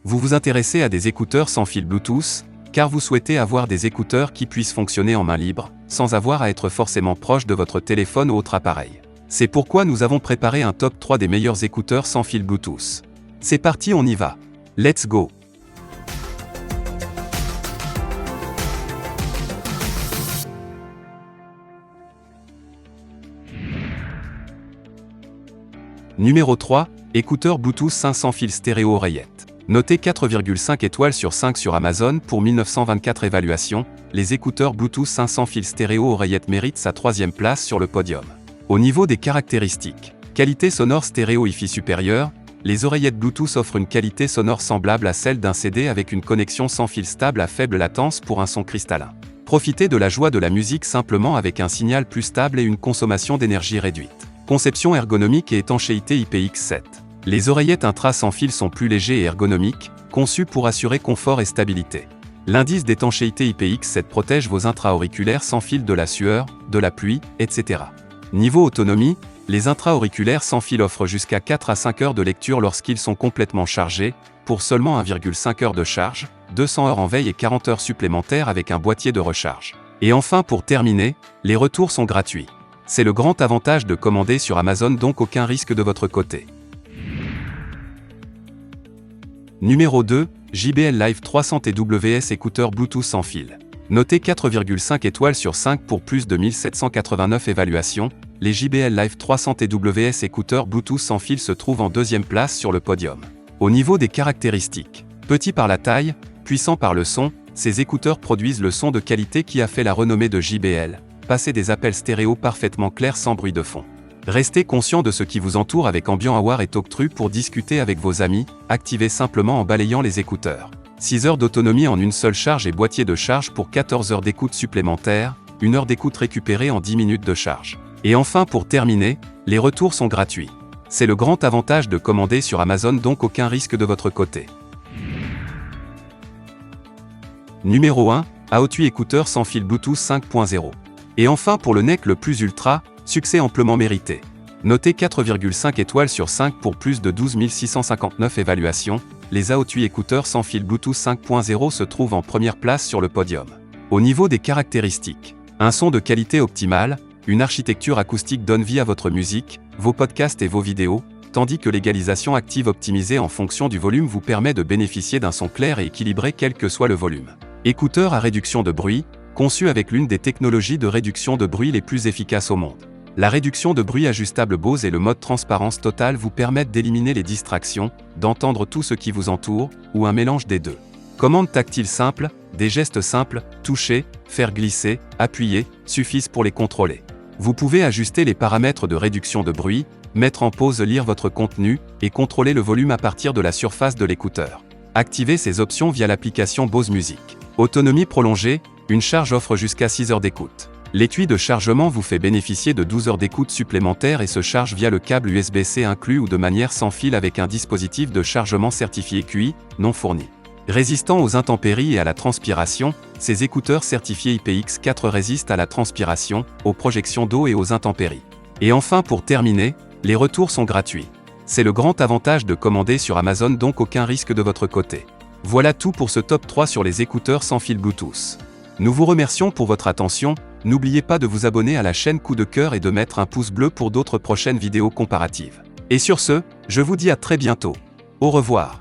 Vous vous intéressez à des écouteurs sans fil Bluetooth, car vous souhaitez avoir des écouteurs qui puissent fonctionner en main libre, sans avoir à être forcément proche de votre téléphone ou autre appareil. C'est pourquoi nous avons préparé un top 3 des meilleurs écouteurs sans fil Bluetooth. C'est parti, on y va. Let's go! Numéro 3, écouteurs Bluetooth 500 fils stéréo oreillette. Noté 4,5 étoiles sur 5 sur Amazon pour 1924 évaluations, les écouteurs Bluetooth 500 fils stéréo oreillette méritent sa 3e place sur le podium. Au niveau des caractéristiques, qualité sonore stéréo Hi-Fi supérieure, les oreillettes Bluetooth offrent une qualité sonore semblable à celle d'un CD avec une connexion sans fil stable à faible latence pour un son cristallin. Profitez de la joie de la musique simplement avec un signal plus stable et une consommation d'énergie réduite. Conception ergonomique et étanchéité IPX7. Les oreillettes intra sans fil sont plus légers et ergonomiques, conçues pour assurer confort et stabilité. L'indice d'étanchéité IPX7 protège vos intra-auriculaires sans fil de la sueur, de la pluie, etc. Niveau autonomie, les intra-auriculaires sans fil offrent jusqu'à 4 à 5 heures de lecture lorsqu'ils sont complètement chargés, pour seulement 1,5 heures de charge, 200 heures en veille et 40 heures supplémentaires avec un boîtier de recharge. Et enfin pour terminer, les retours sont gratuits. C'est le grand avantage de commander sur Amazon, donc aucun risque de votre côté. Numéro 2, JBL Live 300 TWS écouteurs Bluetooth sans fil. Noté 4,5 étoiles sur 5 pour plus de 1789 évaluations, les JBL Live 300 TWS écouteurs Bluetooth sans fil se trouvent en 2e place sur le podium. Au niveau des caractéristiques, petits par la taille, puissants par le son, ces écouteurs produisent le son de qualité qui a fait la renommée de JBL, passer des appels stéréo parfaitement clairs sans bruit de fond. Restez conscient de ce qui vous entoure avec Ambient Aware et TalkTrue pour discuter avec vos amis, activez simplement en balayant les écouteurs. 6 heures d'autonomie en une seule charge et boîtier de charge pour 14 heures d'écoute supplémentaires, 1 heure d'écoute récupérée en 10 minutes de charge. Et enfin pour terminer, les retours sont gratuits. C'est le grand avantage de commander sur Amazon, donc aucun risque de votre côté. Numéro 1, AOTUI écouteurs sans fil Bluetooth 5.0. Et enfin pour le NEC le plus ultra, succès amplement mérité. Noté 4,5 étoiles sur 5 pour plus de 12 659 évaluations, les AOTUI écouteurs sans fil Bluetooth 5.0 se trouvent en première place sur le podium. Au niveau des caractéristiques, un son de qualité optimale, une architecture acoustique donne vie à votre musique, vos podcasts et vos vidéos, tandis que l'égalisation active optimisée en fonction du volume vous permet de bénéficier d'un son clair et équilibré quel que soit le volume. Écouteurs à réduction de bruit, conçu avec l'une des technologies de réduction de bruit les plus efficaces au monde. La réduction de bruit ajustable Bose et le mode transparence totale vous permettent d'éliminer les distractions, d'entendre tout ce qui vous entoure, ou un mélange des deux. Commande tactile simple, des gestes simples, toucher, faire glisser, appuyer, suffisent pour les contrôler. Vous pouvez ajuster les paramètres de réduction de bruit, mettre en pause, lire votre contenu, et contrôler le volume à partir de la surface de l'écouteur. Activez ces options via l'application Bose Music. Autonomie prolongée, une charge offre jusqu'à 6 heures d'écoute. L'étui de chargement vous fait bénéficier de 12 heures d'écoute supplémentaires et se charge via le câble USB-C inclus ou de manière sans fil avec un dispositif de chargement certifié QI, non fourni. Résistant aux intempéries et à la transpiration, ces écouteurs certifiés IPX4 résistent à la transpiration, aux projections d'eau et aux intempéries. Et enfin pour terminer, les retours sont gratuits. C'est le grand avantage de commander sur Amazon, donc aucun risque de votre côté. Voilà tout pour ce top 3 sur les écouteurs sans fil Bluetooth. Nous vous remercions pour votre attention, n'oubliez pas de vous abonner à la chaîne Coup de cœur et de mettre un pouce bleu pour d'autres prochaines vidéos comparatives. Et sur ce, je vous dis à très bientôt. Au revoir.